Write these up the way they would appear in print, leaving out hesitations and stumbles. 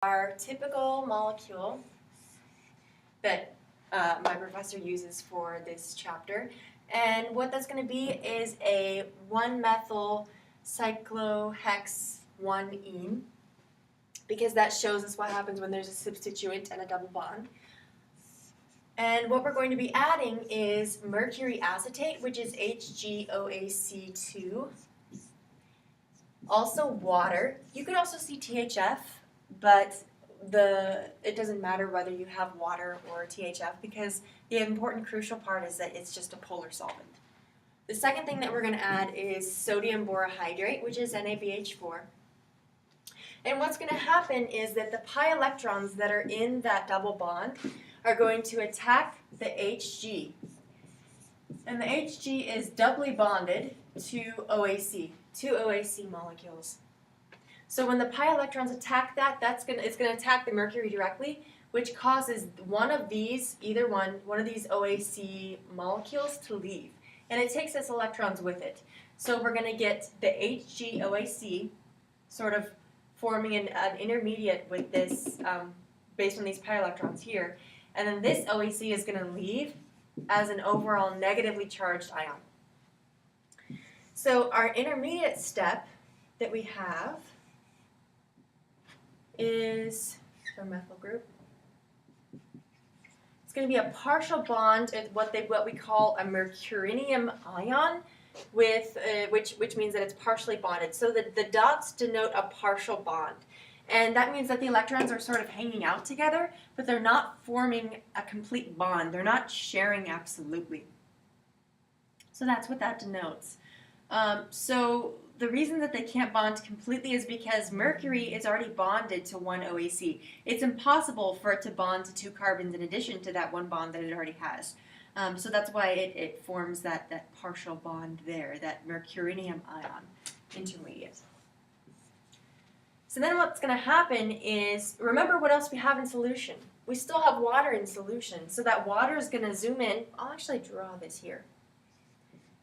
our typical molecule that my professor uses for this chapter. And what that's going to be is a 1-methyl cyclohex 1-ene, because that shows us what happens when there's a substituent and a double bond. And what we're going to be adding is mercury acetate, which is HgOAC2. Also water. You could also see THF, but it doesn't matter whether you have water or THF, because the important crucial part is that it's just a polar solvent. The second thing that we're going to add is sodium borohydrate, which is NaBH4. And what's going to happen is that the pi electrons that are in that double bond are going to attack the Hg. And the Hg is doubly bonded to OAC, two OAC molecules. So when the pi electrons attack that, it's going to attack the mercury directly, which causes one of these, one of these OAC molecules to leave. And it takes its electrons with it. So we're going to get the HgOAC sort of forming an intermediate with this based on these pi electrons here. And then this OAC is going to leave as an overall negatively charged ion. So our intermediate step that we have is our methyl group. It's going to be a partial bond at what we call a mercurinium ion, with which means that it's partially bonded. So the dots denote a partial bond. And that means that the electrons are sort of hanging out together, but they're not forming a complete bond. They're not sharing absolutely. So that's what that denotes. So the reason that they can't bond completely is because mercury is already bonded to one OAC. It's impossible for it to bond to 2 carbons in addition to that one bond that it already has. So that's why it forms that partial bond there, that mercurinium ion intermediate. So then what's going to happen is, remember what else we have in solution. We still have water in solution, so that water is going to zoom in. I'll actually draw this here.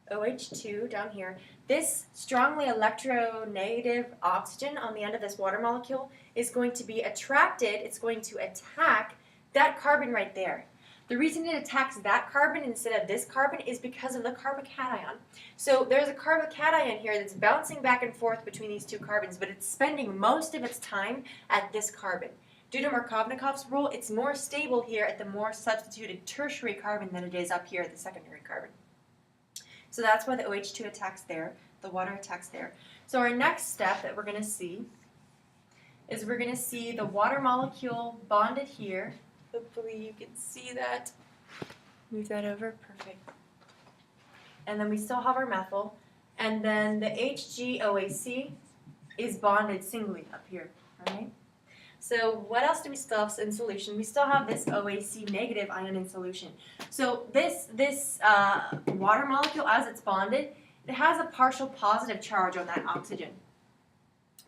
OH2 down here. This strongly electronegative oxygen on the end of this water molecule is going to be attracted, it's going to attack that carbon right there. The reason it attacks that carbon instead of this carbon is because of the carbocation. So there's a carbocation here that's bouncing back and forth between these 2 carbons, but it's spending most of its time at this carbon. Due to Markovnikov's rule, it's more stable here at the more substituted tertiary carbon than it is up here at the secondary carbon. So that's why the OH2 attacks there, the water attacks there. So our next step that we're going to see is we're going to see the water molecule bonded here. Hopefully you can see that. Move that over. Perfect. And then we still have our methyl. And then the HgOAC is bonded singly up here. All right? So what else do we still have in solution? We still have this OAC negative ion in solution. So this water molecule, as it's bonded, it has a partial positive charge on that oxygen,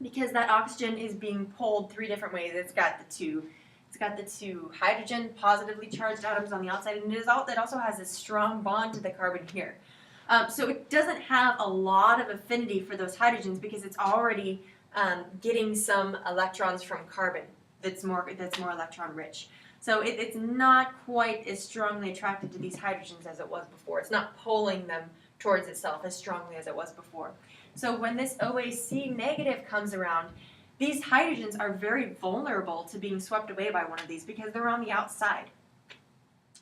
because that oxygen is being pulled 3 different ways. It's got the two hydrogen positively charged atoms on the outside, and it also has a strong bond to the carbon here. So it doesn't have a lot of affinity for those hydrogens because it's already getting some electrons from carbon that's more electron rich. So it's not quite as strongly attracted to these hydrogens as it was before. It's not pulling them towards itself as strongly as it was before. So when this OAC negative comes around, these hydrogens are very vulnerable to being swept away by one of these because they're on the outside.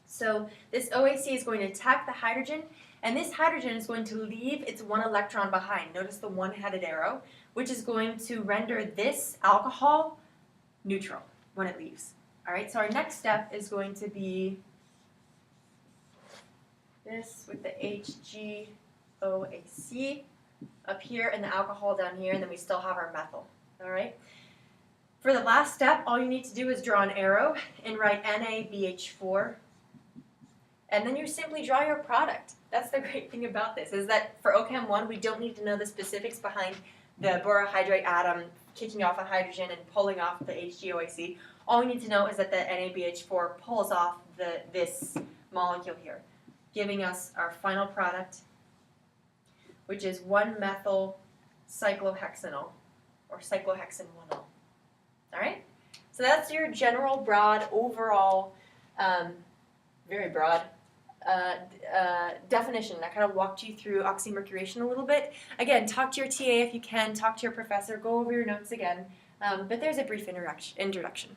So this OAC is going to attack the hydrogen, and this hydrogen is going to leave its 1 electron behind. Notice the 1-headed arrow, which is going to render this alcohol neutral when it leaves. All right, so our next step is going to be this with the HgOAC up here and the alcohol down here, and then we still have our methyl. All right. For the last step, all you need to do is draw an arrow and write NaBH4, and then you simply draw your product. That's the great thing about this, is that for OChem 1, we don't need to know the specifics behind the borohydrate atom kicking off a hydrogen and pulling off the HgOAC. All we need to know is that the NaBH4 pulls off this molecule here, giving us our final product, which is 1-methyl cyclohexanol, or cyclohexane 1-ol. All right? So that's your general, broad, overall, very broad definition. I kind of walked you through oxymercuration a little bit. Again, talk to your TA if you can, talk to your professor, go over your notes again. But there's a brief introduction.